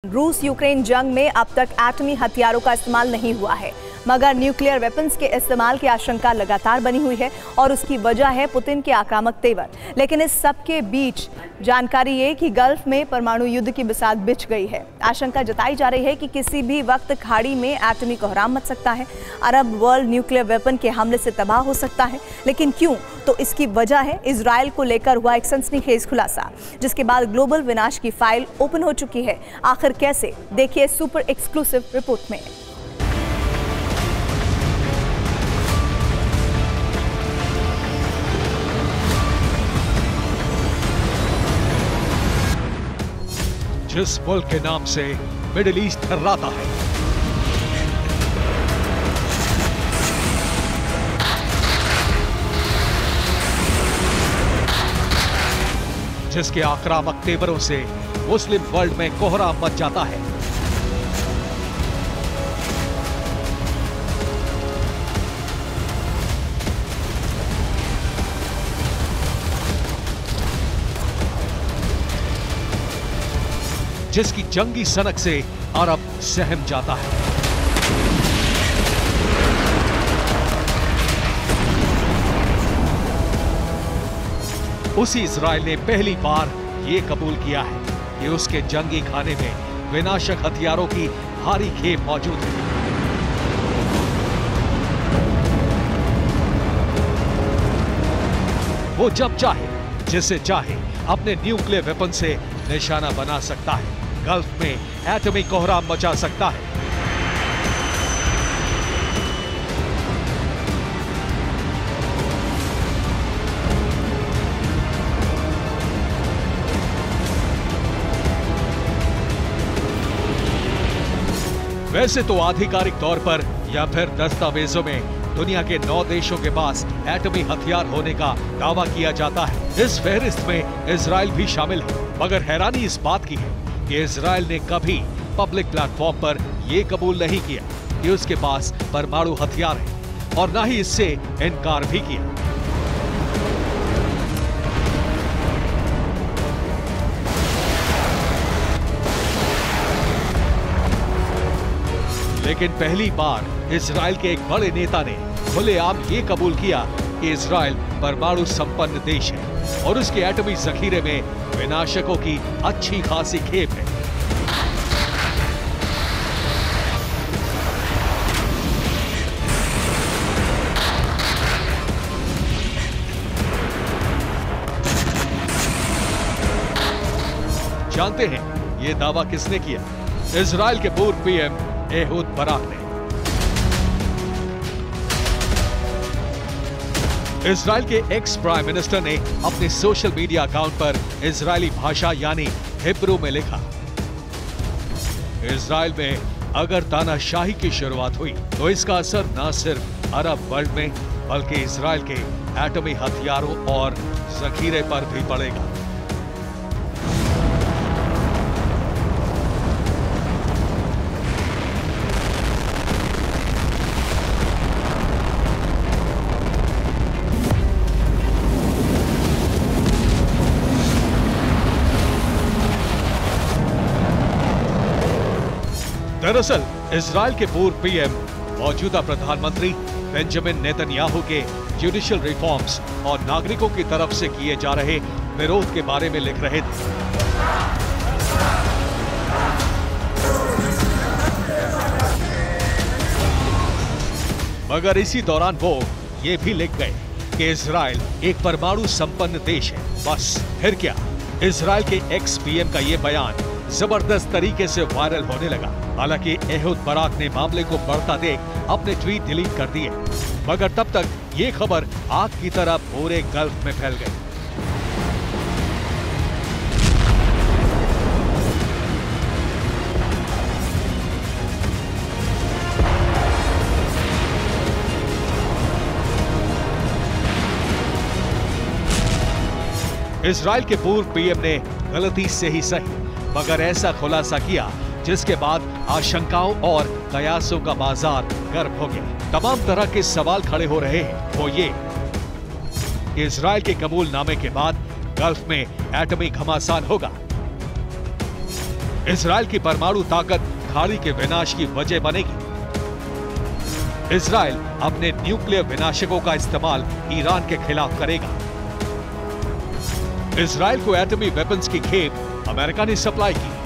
रूस यूक्रेन जंग में अब तक एटमी हथियारों का इस्तेमाल नहीं हुआ है, मगर न्यूक्लियर वेपन्स के इस्तेमाल की आशंका लगातार बनी हुई है और उसकी वजह है पुतिन के आक्रामक तेवर। लेकिन इस सब के बीच जानकारी ये कि गल्फ में परमाणु युद्ध की बिसात बिछ गई है। आशंका जताई जा रही है कि किसी भी वक्त खाड़ी में एटमी कोहराम मच सकता है। अरब वर्ल्ड न्यूक्लियर वेपन के हमले से तबाह हो सकता है। लेकिन क्यों? तो इसकी वजह है इजराइल को लेकर हुआ एक सनसनीखेज खुलासा, जिसके बाद ग्लोबल विनाश की फाइल ओपन हो चुकी है। आखिर कैसे? देखिए सुपर एक्सक्लूसिव रिपोर्ट में। जिस मुल्क के नाम से मिडिल ईस्ट थर्राता है, जिसके आक्रामक तेवरों से मुस्लिम वर्ल्ड में कोहराम मच जाता है, जिसकी जंगी सनक से अरब सहम जाता है, उसी इजराइल ने पहली बार यह कबूल किया है कि उसके जंगी खाने में विनाशक हथियारों की भारी खेप मौजूद है। वो जब चाहे, जिसे चाहे, अपने न्यूक्लियर वेपन से निशाना बना सकता है, गल्फ में एटमी कोहराम मचा सकता है। वैसे तो आधिकारिक तौर पर या फिर दस्तावेजों में दुनिया के 9 देशों के पास एटमी हथियार होने का दावा किया जाता है। इस फहरिस्त में इजराइल भी शामिल है, मगर हैरानी इस बात की है कि इजराइल ने कभी पब्लिक प्लेटफॉर्म पर यह कबूल नहीं किया कि उसके पास परमाणु हथियार है, और न ही इससे इनकार भी किया। लेकिन पहली बार इजराइल के एक बड़े नेता ने खुलेआम ये कबूल किया कि इजराइल परमाणु संपन्न देश है और उसके एटमी जखीरे में विनाशकों की अच्छी खासी खेप है। जानते हैं ये दावा किसने किया? इजराइल के पूर्व पीएम एहूद बराक ने। इजराइल के एक्स प्राइम मिनिस्टर ने अपने सोशल मीडिया अकाउंट पर इजरायली भाषा यानी हिब्रू में लिखा, इजराइल में अगर तानाशाही की शुरुआत हुई तो इसका असर न सिर्फ अरब वर्ल्ड में बल्कि इजराइल के एटमी हथियारों और जखीरे पर भी पड़ेगा। दरअसल इजराइल के पूर्व पीएम मौजूदा प्रधानमंत्री बेंजामिन नेतन्याहू के जुडिशियल रिफॉर्म्स और नागरिकों की तरफ से किए जा रहे विरोध के बारे में लिख रहे थे। मगर इसी दौरान वो ये भी लिख गए कि इजराइल एक परमाणु संपन्न देश है। बस फिर क्या, इजराइल के एक्स पीएम का ये बयान जबरदस्त तरीके से वायरल होने लगा। हालांकि एहूद बराक ने मामले को बढ़ता देख अपने ट्वीट डिलीट कर दिए, मगर तब तक ये खबर आग की तरह पूरे गल्फ में फैल गई। इजराइल के पूर्व पीएम ने गलती से ही सही, मगर ऐसा खुलासा किया जिसके बाद आशंकाओं और कयासों का बाजार गर्म हो गया। तमाम तरह के सवाल खड़े हो रहे हैं। वो ये कि इजराइल के कबूलनामे के बाद गल्फ में एटमी घमासान होगा। इजराइल की परमाणु ताकत खाड़ी के विनाश की वजह बनेगी। इजराइल अपने न्यूक्लियर विनाशकों का इस्तेमाल ईरान के खिलाफ करेगा। इजराइल को एटमी वेपन्स की खेप अमेरिका ने सप्लाई की।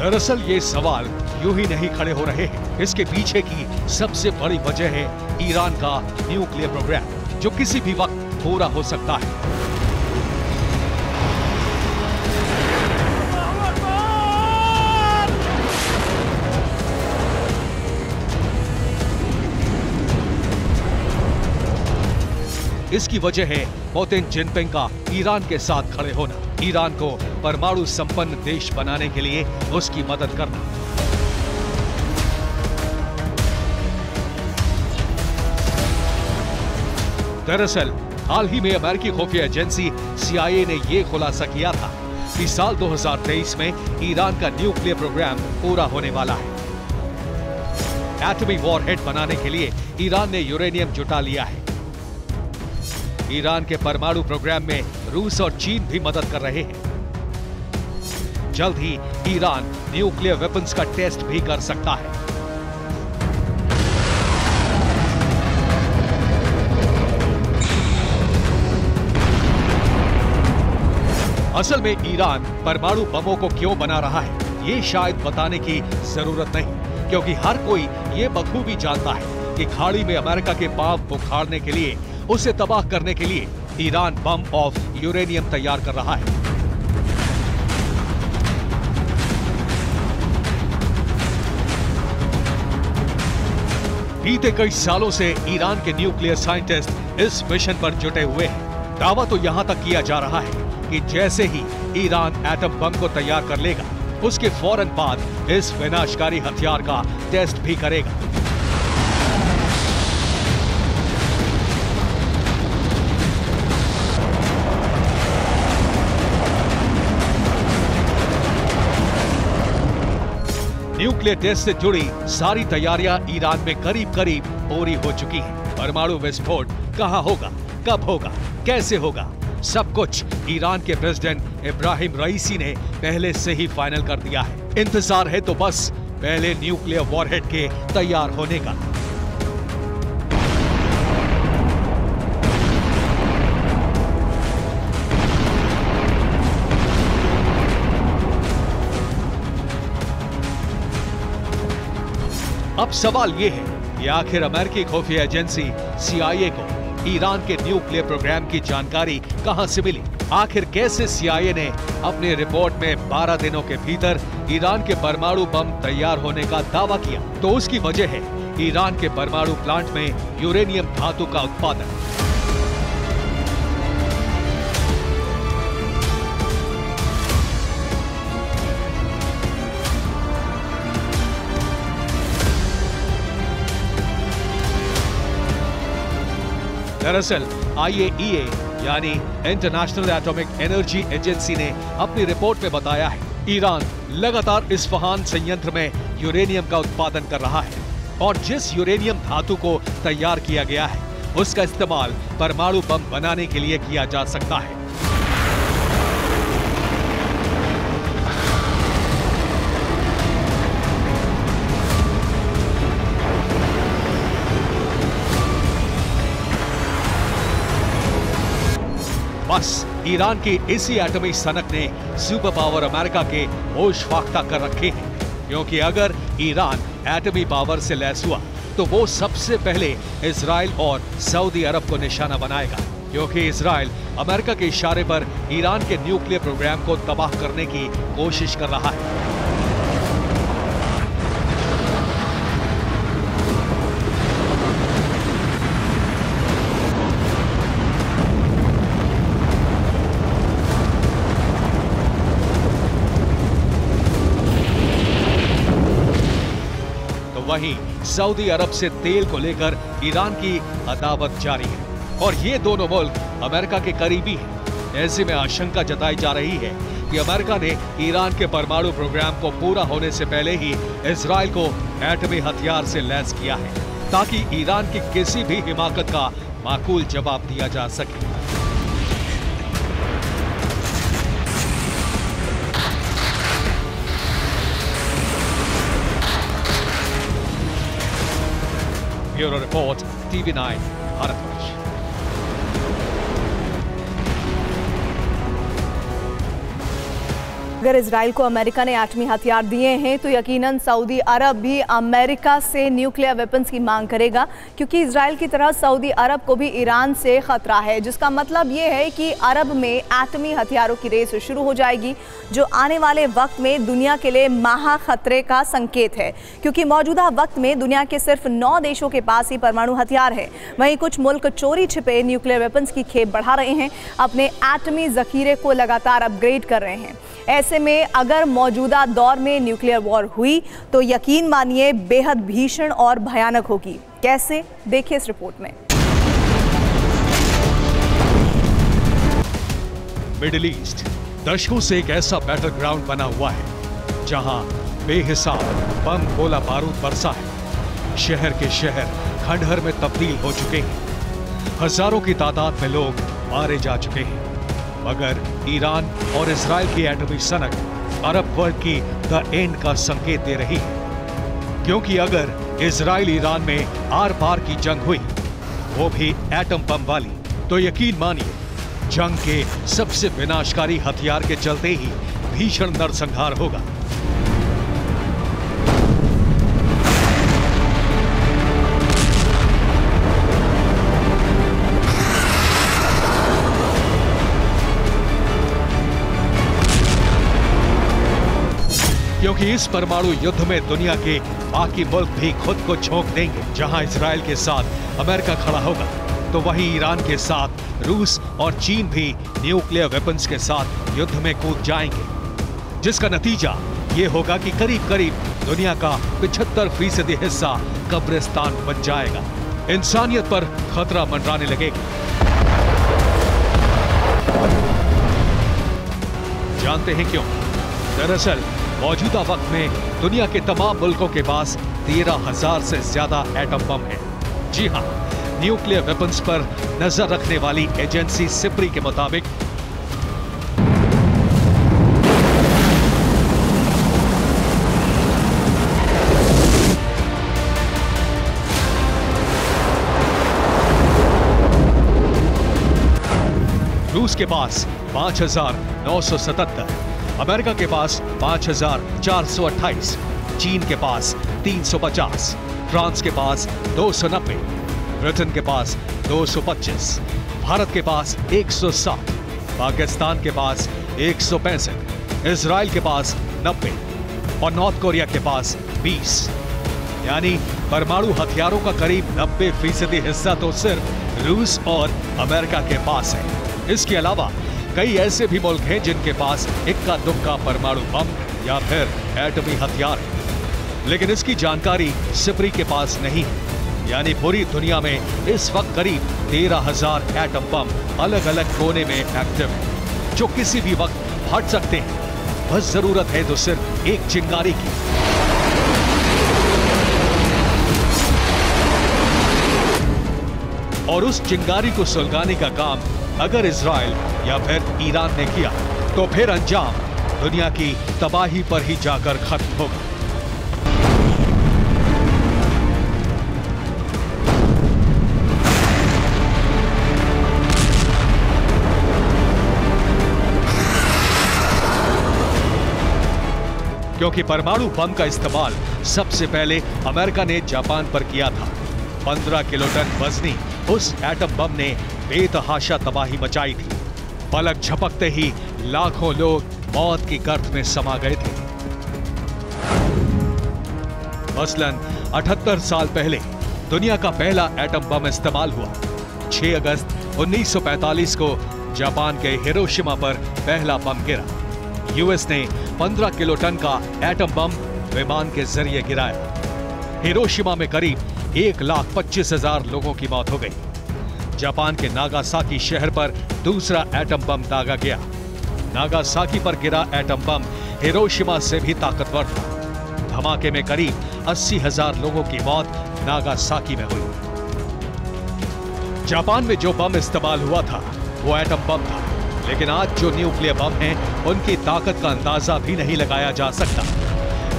दरअसल ये सवाल यूं ही नहीं खड़े हो रहे हैं। इसके पीछे की सबसे बड़ी वजह है ईरान का न्यूक्लियर प्रोग्राम, जो किसी भी वक्त पूरा हो सकता है। इसकी वजह है पुतिन जिनपिंग का ईरान के साथ खड़े होना, ईरान को परमाणु संपन्न देश बनाने के लिए उसकी मदद करना। दरअसल हाल ही में अमेरिकी खुफिया एजेंसी CIA ने यह खुलासा किया था कि साल 2023 में ईरान का न्यूक्लियर प्रोग्राम पूरा होने वाला है। एटमी वॉरहेड बनाने के लिए ईरान ने यूरेनियम जुटा लिया है। ईरान के परमाणु प्रोग्राम में रूस और चीन भी मदद कर रहे हैं। जल्द ही ईरान न्यूक्लियर वेपन्स का टेस्ट भी कर सकता है। असल में ईरान परमाणु बमों को क्यों बना रहा है, ये शायद बताने की जरूरत नहीं, क्योंकि हर कोई ये बखूबी जानता है कि खाड़ी में अमेरिका के पांव उखाड़ने के लिए, उसे तबाह करने के लिए ईरान बम ऑफ यूरेनियम तैयार कर रहा है। बीते कई सालों से ईरान के न्यूक्लियर साइंटिस्ट इस मिशन पर जुटे हुए हैं। दावा तो यहां तक किया जा रहा है कि जैसे ही ईरान एटम बम को तैयार कर लेगा, उसके फौरन बाद इस विनाशकारी हथियार का टेस्ट भी करेगा। न्यूक्लियर टेस्ट से जुड़ी सारी तैयारियां ईरान में करीब करीब पूरी हो चुकी हैं। परमाणु विस्फोट कहां होगा, कब होगा, कैसे होगा, सब कुछ ईरान के प्रेसिडेंट इब्राहिम रईसी ने पहले से ही फाइनल कर दिया है। इंतजार है तो बस पहले न्यूक्लियर वॉरहेड के तैयार होने का। अब सवाल यह है कि आखिर अमेरिकी खुफिया एजेंसी CIA को ईरान के न्यूक्लियर प्रोग्राम की जानकारी कहां से मिली? आखिर कैसे CIA ने अपनी रिपोर्ट में 12 दिनों के भीतर ईरान के परमाणु बम तैयार होने का दावा किया? तो उसकी वजह है ईरान के परमाणु प्लांट में यूरेनियम धातु का उत्पादन। दरअसल IAEA यानी इंटरनेशनल एटॉमिक एनर्जी एजेंसी ने अपनी रिपोर्ट में बताया है, ईरान लगातार इस्फहान संयंत्र में यूरेनियम का उत्पादन कर रहा है और जिस यूरेनियम धातु को तैयार किया गया है, उसका इस्तेमाल परमाणु बम बनाने के लिए किया जा सकता है। बस ईरान की इसी एटमी सनक ने सुपर पावर अमेरिका के होश फाख्ता कर रखे हैं, क्योंकि अगर ईरान एटमी पावर से लैस हुआ तो वो सबसे पहले इजराइल और सऊदी अरब को निशाना बनाएगा, क्योंकि इजराइल अमेरिका के इशारे पर ईरान के न्यूक्लियर प्रोग्राम को तबाह करने की कोशिश कर रहा है। वहीं सऊदी अरब से तेल को लेकर ईरान की अदावत जारी है और ये दोनों मुल्क अमेरिका के करीबी हैं। ऐसे में आशंका जताई जा रही है कि अमेरिका ने ईरान के परमाणु प्रोग्राम को पूरा होने से पहले ही इजराइल को एटमी हथियार से लैस किया है, ताकि ईरान की किसी भी हिमाकत का माकूल जवाब दिया जा सके। Bureau report, TV9 Bharatvarsh. अगर इजराइल को अमेरिका ने एटमी हथियार दिए हैं तो यकीनन सऊदी अरब भी अमेरिका से न्यूक्लियर वेपन्स की मांग करेगा, क्योंकि इजराइल की तरह सऊदी अरब को भी ईरान से खतरा है, जिसका मतलब ये है कि अरब में एटमी हथियारों की रेस शुरू हो जाएगी, जो आने वाले वक्त में दुनिया के लिए महा खतरे का संकेत है, क्योंकि मौजूदा वक्त में दुनिया के सिर्फ 9 देशों के पास ही परमाणु हथियार है। वहीं कुछ मुल्क चोरी छिपे न्यूक्लियर वेपन्स की खेप बढ़ा रहे हैं, अपने एटमी जखीरे को लगातार अपग्रेड कर रहे हैं। ऐसे में अगर मौजूदा दौर में न्यूक्लियर वॉर हुई तो यकीन मानिए बेहद भीषण और भयानक होगी। कैसे, देखिए इस रिपोर्ट में। मिडिल ईस्ट दशकों से एक ऐसा बैटल ग्राउंड बना हुआ है जहां बेहिसाब बम गोला बारूद बरसा है। शहर के शहर खंडहर में तब्दील हो चुके हैं। हजारों की तादाद में लोग मारे जा चुके हैं। मगर ईरान और इजराइल की एटमी सनक अरब वर्ल्ड की द एंड का संकेत दे रही है, क्योंकि अगर इजराइल ईरान में आर पार की जंग हुई, वो भी एटम बम वाली, तो यकीन मानिए जंग के सबसे विनाशकारी हथियार के चलते ही भीषण नरसंहार होगा। क्योंकि इस परमाणु युद्ध में दुनिया के बाकी मुल्क भी खुद को झोंक देंगे। जहां इजराइल के साथ अमेरिका खड़ा होगा, तो वहीं ईरान के साथ रूस और चीन भी न्यूक्लियर वेपन्स के साथ युद्ध में कूद जाएंगे, जिसका नतीजा ये होगा कि करीब करीब दुनिया का 75% हिस्सा कब्रिस्तान बन जाएगा। इंसानियत पर खतरा मंडराने लगेगा। जानते हैं क्यों? दरअसल मौजूदा वक्त में दुनिया के तमाम मुल्कों के पास 13,000 से ज्यादा एटम बम है। जी हां, न्यूक्लियर वेपन्स पर नजर रखने वाली एजेंसी सिप्री के मुताबिक रूस के पास 5,977, अमेरिका के पास 5,428, चीन के पास 350, फ्रांस के पास 290, ब्रिटेन के पास 225, भारत के पास 160, पाकिस्तान के पास 165, इजराइल के पास 90 और नॉर्थ कोरिया के पास 20। यानी परमाणु हथियारों का करीब 90% हिस्सा तो सिर्फ रूस और अमेरिका के पास है। इसके अलावा कई ऐसे भी मुल्क हैं जिनके पास इक्का दुक्का परमाणु बम या फिर एटमी हथियार है, लेकिन इसकी जानकारी सिप्री के पास नहीं है। यानी पूरी दुनिया में इस वक्त करीब 13,000 एटम बम अलग अलग कोने में एक्टिव हैं, जो किसी भी वक्त फट सकते हैं। बस जरूरत है तो सिर्फ एक चिंगारी की। और उस चिंगारी को सुलगाने का काम अगर इजराइल या फिर ईरान ने किया, तो फिर अंजाम दुनिया की तबाही पर ही जाकर खत्म होगा। क्योंकि परमाणु बम का इस्तेमाल सबसे पहले अमेरिका ने जापान पर किया था। 15 किलोटन वजनी उस एटम बम ने बेतहाशा तबाही मचाई थी। पलक झपकते ही लाखों लोग मौत की गर्त में समा गए थे। मसलन 78 साल पहले दुनिया का पहला एटम बम इस्तेमाल हुआ। 6 अगस्त 1945 को जापान के हिरोशिमा पर पहला बम गिरा। यूएस ने 15 किलोटन का एटम बम विमान के जरिए गिराया। हिरोशिमा में करीब 1,25,000 लोगों की मौत हो गई। जापान के नागासाकी शहर पर दूसरा एटम बम दागा गया। नागासाकी पर गिरा एटम बम हिरोशिमा से भी ताकतवर था। धमाके में करीब 80,000 लोगों की मौत नागासाकी में हुई। जापान में जो बम इस्तेमाल हुआ था वो एटम बम था, लेकिन आज जो न्यूक्लियर बम हैं उनकी ताकत का अंदाजा भी नहीं लगाया जा सकता।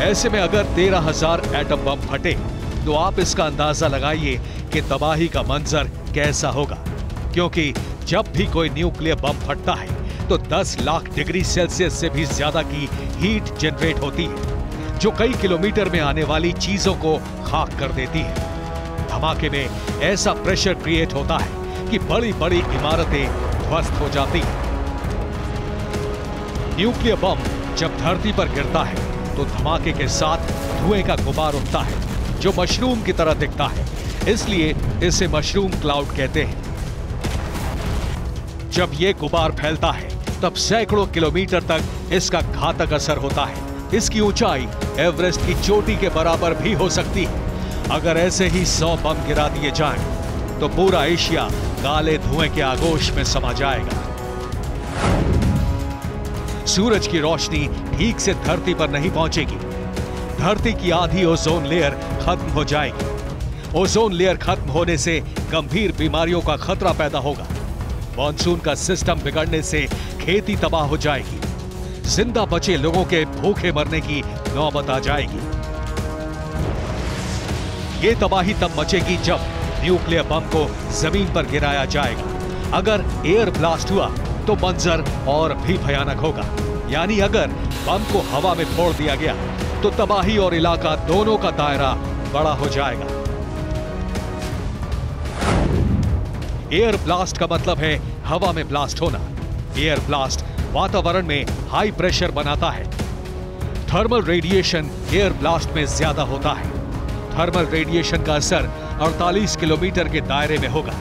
ऐसे में अगर 13,000 एटम बम फटे तो आप इसका अंदाजा लगाइए कि तबाही का मंजर कैसा होगा, क्योंकि जब भी कोई न्यूक्लियर बम फटता है तो 10 लाख डिग्री सेल्सियस से भी ज्यादा की हीट जनरेट होती है, जो कई किलोमीटर में आने वाली चीजों को खाक कर देती है। धमाके में ऐसा प्रेशर क्रिएट होता है कि बड़ी बड़ी इमारतें ध्वस्त हो जाती हैं। न्यूक्लियर बम जब धरती पर गिरता है तो धमाके के साथ धुएं का गुबार उठता है, जो मशरूम की तरह दिखता है, इसलिए इसे मशरूम क्लाउड कहते हैं। जब यह गुबार फैलता है तब सैकड़ों किलोमीटर तक इसका घातक असर होता है। इसकी ऊंचाई एवरेस्ट की चोटी के बराबर भी हो सकती है। अगर ऐसे ही 100 बम गिरा दिए जाएं, तो पूरा एशिया काले धुएं के आगोश में समा जाएगा। सूरज की रोशनी ठीक से धरती पर नहीं पहुंचेगी। धरती की आधी ओजोन लेयर खत्म हो जाएगी। ओजोन लेयर खत्म होने से गंभीर बीमारियों का खतरा पैदा होगा। मॉनसून का सिस्टम बिगड़ने से खेती तबाह हो जाएगी। जिंदा बचे लोगों के भूखे मरने की नौबत आ जाएगी। ये तबाही तब मचेगी जब न्यूक्लियर बम को जमीन पर गिराया जाएगा। अगर एयर ब्लास्ट हुआ तो मंजर और भी भयानक होगा। यानी अगर बम को हवा में फोड़ दिया गया तो तबाही और इलाका दोनों का दायरा बड़ा हो जाएगा। एयर ब्लास्ट का मतलब है हवा में ब्लास्ट होना। एयर ब्लास्ट वातावरण में हाई प्रेशर बनाता है। थर्मल रेडिएशन एयर ब्लास्ट में ज्यादा होता है। थर्मल रेडिएशन का असर 48 किलोमीटर के दायरे में होगा।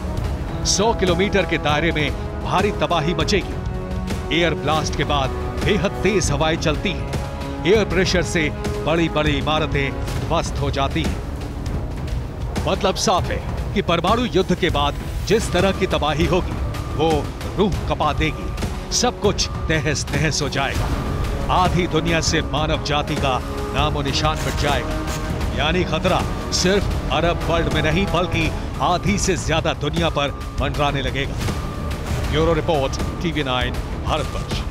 100 किलोमीटर के दायरे में भारी तबाही मचेगी। एयर ब्लास्ट के बाद बेहद तेज हवाएं चलती हैं। एयर प्रेशर से बड़ी बड़ी इमारतें ध्वस्त हो जाती हैं। मतलब साफ है कि परमाणु युद्ध के बाद जिस तरह की तबाही होगी वो रूह कपा देगी। सब कुछ तहस नहस हो जाएगा। आधी दुनिया से मानव जाति का नामो निशान मिट जाएगा। यानी खतरा सिर्फ अरब वर्ल्ड में नहीं बल्कि आधी से ज्यादा दुनिया पर मंडराने लगेगा। Bureau report, TV9 Bharatvarsh.